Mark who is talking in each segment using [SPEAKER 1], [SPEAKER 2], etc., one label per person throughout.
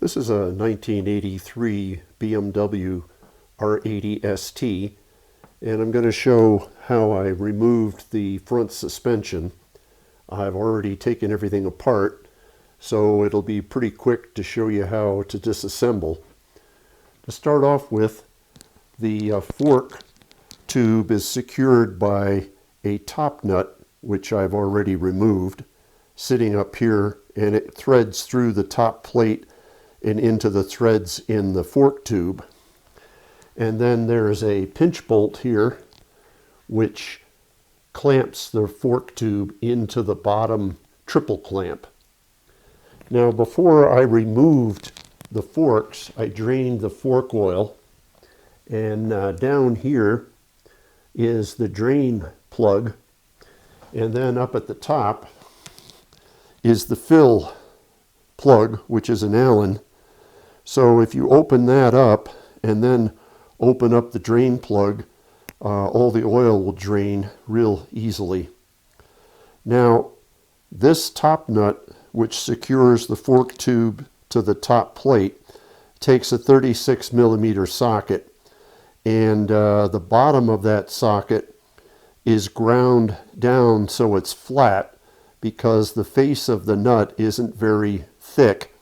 [SPEAKER 1] This is a 1983 BMW R80ST, and I'm going to show how I removed the front suspension. I've already taken everything apart, so it'll be pretty quick to show you how to disassemble. To start off with, the fork tube is secured by a top nut, which I've already removed, sitting up here, and it threads through the top plate and into the threads in the fork tube. And then there's a pinch bolt here which clamps the fork tube into the bottom triple clamp. Now, before I removed the forks, I drained the fork oil, and down here is the drain plug, and then up at the top is the fill plug, which is an Allen. So if you open that up and then open up the drain plug, all the oil will drain real easily. Now, this top nut, which secures the fork tube to the top plate, takes a 36 millimeter socket, and the bottom of that socket is ground down so it's flat, because the face of the nut isn't very thick,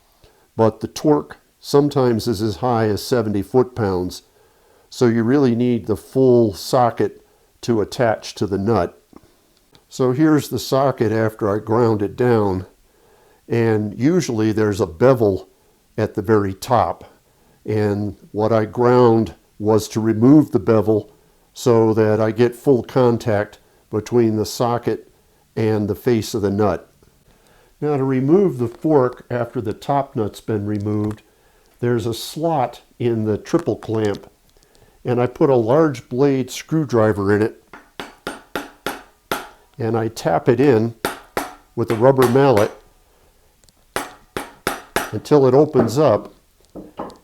[SPEAKER 1] but the torque sometimes is as high as 70 foot-pounds. So you really need the full socket to attach to the nut. So here's the socket after I ground it down, and usually there's a bevel at the very top, and what I ground was to remove the bevel so that I get full contact between the socket and the face of the nut. Now, to remove the fork after the top nut's been removed, there's a slot in the triple clamp, and I put a large blade screwdriver in it, and I tap it in with a rubber mallet until it opens up,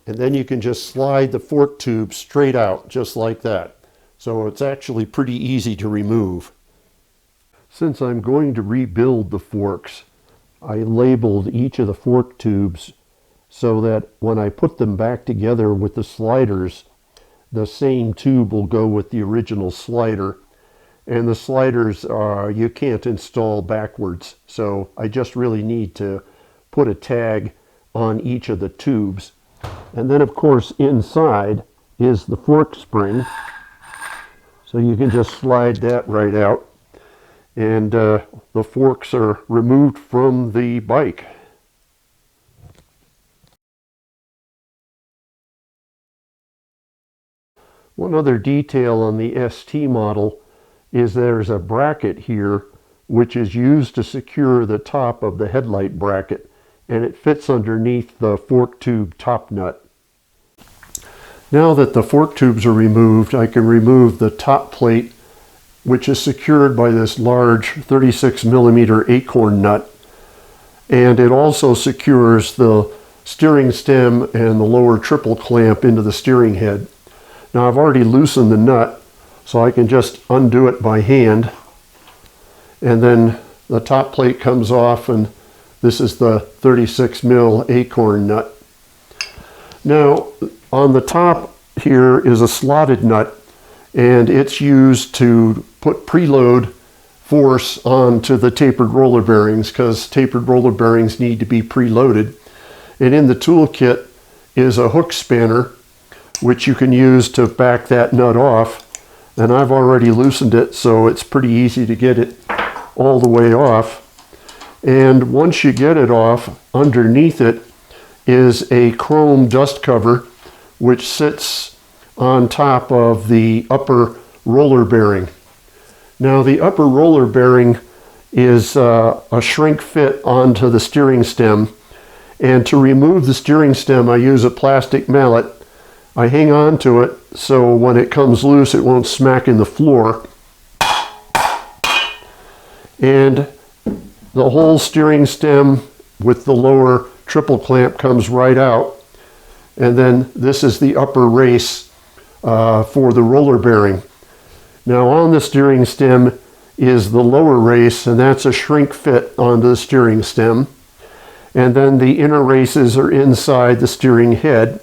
[SPEAKER 1] and then you can just slide the fork tube straight out just like that. So it's actually pretty easy to remove. Since I'm going to rebuild the forks, I labeled each of the fork tubes so that when I put them back together with the sliders, the same tube will go with the original slider. And the sliders you can't install backwards, so I just really need to put a tag on each of the tubes. And then, of course, inside is the fork spring, so you can just slide that right out, and the forks are removed from the bike. One other detail on the ST model is there's a bracket here which is used to secure the top of the headlight bracket, and it fits underneath the fork tube top nut. Now that the fork tubes are removed, I can remove the top plate, which is secured by this large 36 millimeter acorn nut, and it also secures the steering stem and the lower triple clamp into the steering head. Now, I've already loosened the nut, so I can just undo it by hand, and then the top plate comes off, and this is the 36 mil acorn nut. Now, on the top here is a slotted nut, and it's used to put preload force onto the tapered roller bearings, because tapered roller bearings need to be preloaded. And in the toolkit is a hook spanner, which you can use to back that nut off. And I've already loosened it, so it's pretty easy to get it all the way off. And once you get it off, underneath it is a chrome dust cover, which sits on top of the upper roller bearing. Now, the upper roller bearing is a shrink fit onto the steering stem. And to remove the steering stem, I use a plastic mallet. I hang on to it so when it comes loose it won't smack in the floor. And the whole steering stem with the lower triple clamp comes right out. And then this is the upper race for the roller bearing. Now, on the steering stem is the lower race, and that's a shrink fit onto the steering stem. and then the inner races are inside the steering head.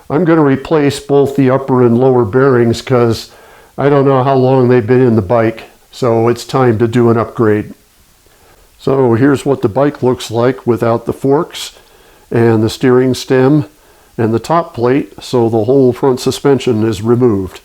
[SPEAKER 1] I'm going to replace both the upper and lower bearings because I don't know how long they've been in the bike, so it's time to do an upgrade. So here's what the bike looks like without the forks and the steering stem and the top plate, so the whole front suspension is removed.